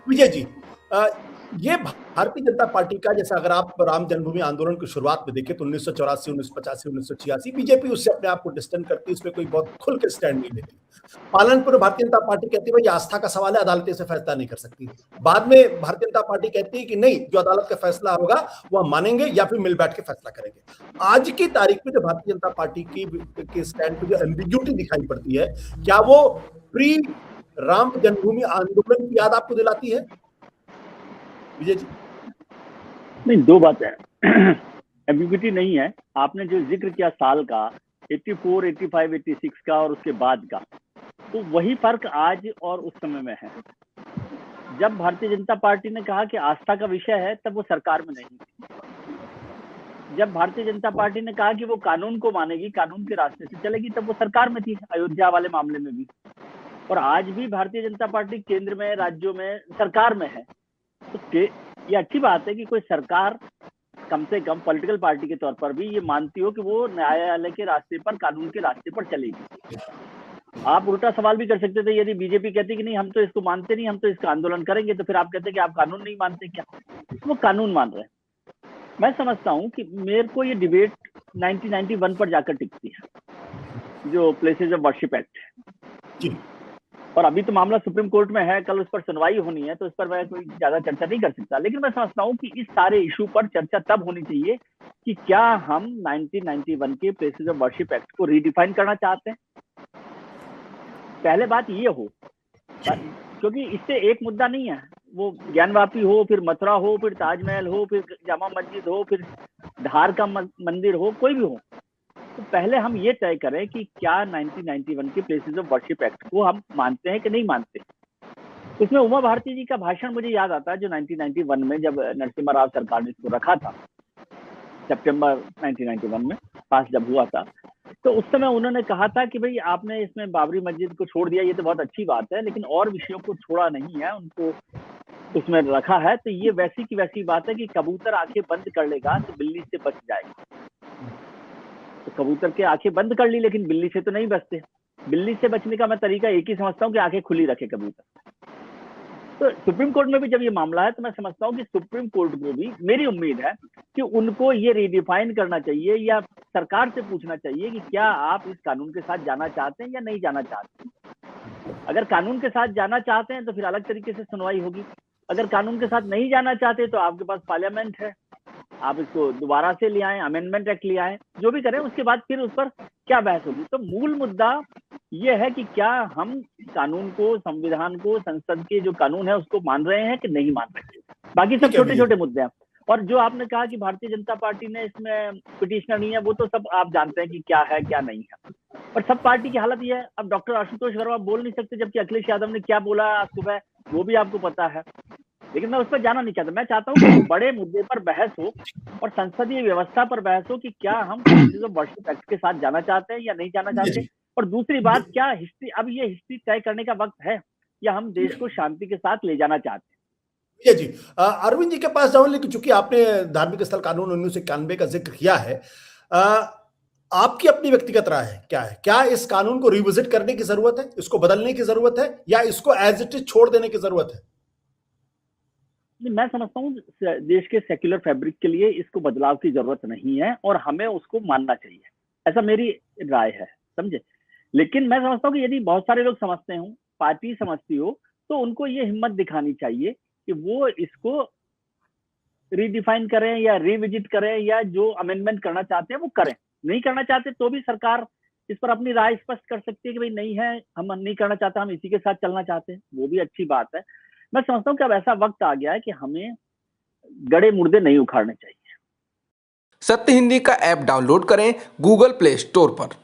विजय जी, ये भारतीय जनता पार्टी का, जैसा अगर आप राम जन्मभूमि आंदोलन की शुरुआत में देखें तो 1984, 1985, 1986 बीजेपी उससे अपने आप को डिस्टेंस करती है, उसमें कोई बहुत खुल के स्टैंड नहीं लेती। पालनपुर में भारतीय जनता पार्टी कहती है भाई आस्था का सवाल है, अदालतें से फैसला नहीं कर सकती। बाद में भारतीय जनता पार्टी कहती है कि नहीं, जो अदालत का फैसला होगा वो हम मानेंगे या फिर मिल बैठ के फैसला करेंगे। आज की तारीख में जो भारतीय जनता पार्टी की स्टैंड पे जो एम्बिग्यूटी दिखाई पड़ती है, क्या वो प्री राम जन्मभूमि आंदोलन की याद आपको दिलाती है विजय जी? नहीं, दो बात है। एम्बिग्यूटी नहीं है। आपने जो जिक्र किया साल का 84, 85, 86 का और उसके बाद का, तो वही फर्क आज और उस समय में है। जब भारतीय जनता पार्टी ने कहा कि आस्था का विषय है, तब वो सरकार में नहीं थी। जब भारतीय जनता पार्टी ने कहा कि वो कानून को मानेगी, कानून के रास्ते से चलेगी, तब वो सरकार में थी, अयोध्या वाले मामले में भी। और आज भी भारतीय जनता पार्टी केंद्र में, राज्यों में सरकार में है। तो ये अच्छी बात है कि कोई सरकार कम से कम पॉलिटिकल पार्टी के तौर पर भी ये मानती हो कि वो न्यायालय के रास्ते पर, कानून के रास्ते पर चलेगी। आप उल्टा सवाल भी कर सकते थे, यदि बीजेपी कहती कि नहीं हम तो इसको मानते नहीं, हम तो इसका आंदोलन करेंगे, तो फिर आप कहते कि आप कानून नहीं मानते क्या? वो कानून मान रहे हैं। मैं समझता हूँ कि मेरे को ये डिबेट 1991 पर जाकर टिकती है, जो प्लेसेस ऑफ वर्शिप एक्ट। और अभी तो मामला सुप्रीम कोर्ट में है, कल उस पर सुनवाई होनी है, तो इस पर मैं कोई ज्यादा चर्चा नहीं कर सकता। लेकिन मैं समझता हूँ कि इस सारे इशू पर चर्चा तब होनी चाहिए कि क्या हम 1991 के प्लेसेस ऑफ वर्शिप एक्ट को रीडिफाइन करना चाहते हैं। पहले बात ये हो, क्योंकि इससे एक मुद्दा नहीं है, वो ज्ञानवापी हो, फिर मथुरा हो, फिर ताजमहल हो, फिर जामा मस्जिद हो, फिर धार का मंदिर हो, कोई भी हो। तो पहले हम ये तय करें कि क्या 1991 के प्लेसेस ऑफ वर्शिप एक्ट को हम मानते हैं कि नहीं मानते। इसमें उमा भारती जी का भाषण मुझे याद आता है, जो 1991 में जब नरसिम्हा राव सरकार ने इसको रखा था, सितंबर 1991 में पास जब हुआ था, तो उस समय उन्होंने कहा था कि भाई आपने इसमें बाबरी मस्जिद को छोड़ दिया, ये तो बहुत अच्छी बात है, लेकिन और विषयों को छोड़ा नहीं है, उनको उसमें रखा है। तो ये वैसी की वैसी बात है कि कबूतर आंखें बंद कर लेगा तो बिल्ली से बच जाएगा। तो कबूतर के आंखें बंद कर ली, लेकिन बिल्ली से तो नहीं बचते। बिल्ली से बचने का मैं तरीका एक ही समझता हूँ कि आंखें खुली रखे कबूतर। तो सुप्रीम कोर्ट में भी जब ये मामला है, तो मैं समझता हूँ कि सुप्रीम कोर्ट को भी मेरी उम्मीद है कि उनको ये रिडिफाइन करना चाहिए, या सरकार से पूछना चाहिए कि क्या आप इस कानून के साथ जाना चाहते हैं या नहीं जाना चाहते। अगर कानून के साथ जाना चाहते हैं तो फिर अलग तरीके से सुनवाई होगी। अगर कानून के साथ नहीं जाना चाहते तो आपके पास पार्लियामेंट है, आप इसको दोबारा से ले आए, अमेंडमेंट एक्ट ले आए, जो भी करें, उसके बाद फिर उस पर क्या बहस होगी। तो मूल मुद्दा यह है कि क्या हम कानून को, संविधान को, संसद के जो कानून है उसको मान रहे हैं कि नहीं मान रहे हैं। बाकी सब छोटे छोटे मुद्दे हैं। और जो आपने कहा कि भारतीय जनता पार्टी ने इसमें पिटिशनर नहीं है, वो तो सब आप जानते हैं कि क्या है क्या नहीं है। और सब पार्टी की हालत ये है। अब डॉक्टर आशुतोष वर्मा बोल नहीं सकते, जबकि अखिलेश यादव ने क्या बोला आज सुबह वो भी आपको पता है। लेकिन मैं उस पर जाना नहीं चाहता। मैं चाहता हूँ कि बड़े मुद्दे पर बहस हो और संसदीय व्यवस्था पर बहस हो कि क्या हम प्लेसेस ऑफ वर्शिप एक्ट के साथ जाना चाहते हैं या नहीं जाना चाहते। और दूसरी बात, क्या हिस्ट्री, अब ये हिस्ट्री तय करने का वक्त है या हम देश को शांति के साथ ले जाना चाहते हैं। जी, अरविंद जी के पास जाऊं, लेकिन चूंकि आपने धार्मिक स्थल कानून 1991 का जिक्र किया है, आपकी अपनी व्यक्तिगत राय है क्या है? क्या इस कानून को रिविजिट करने की जरूरत है, इसको बदलने की जरूरत है, या इसको एज इट इज छोड़ देने की जरूरत है? मैं समझता हूँ देश के सेक्युलर फैब्रिक के लिए इसको बदलाव की जरूरत नहीं है और हमें उसको मानना चाहिए, ऐसा मेरी राय है, समझे। लेकिन मैं समझता हूँ कि यदि बहुत सारे लोग समझते हो, पार्टी समझती हो, तो उनको ये हिम्मत दिखानी चाहिए कि वो इसको रीडिफाइन करें या रिविजिट करें, या जो अमेंडमेंट करना चाहते हैं वो करें। नहीं करना चाहते तो भी सरकार इस पर अपनी राय स्पष्ट कर सकती है कि भाई नहीं है, हम नहीं करना चाहते, हम इसी के साथ चलना चाहते हैं, वो भी अच्छी बात है। मैं समझता हूँ कि अब ऐसा वक्त आ गया है कि हमें गड़े मुर्दे नहीं उखाड़ने चाहिए। सत्य हिंदी का ऐप डाउनलोड करें गूगल प्ले स्टोर पर।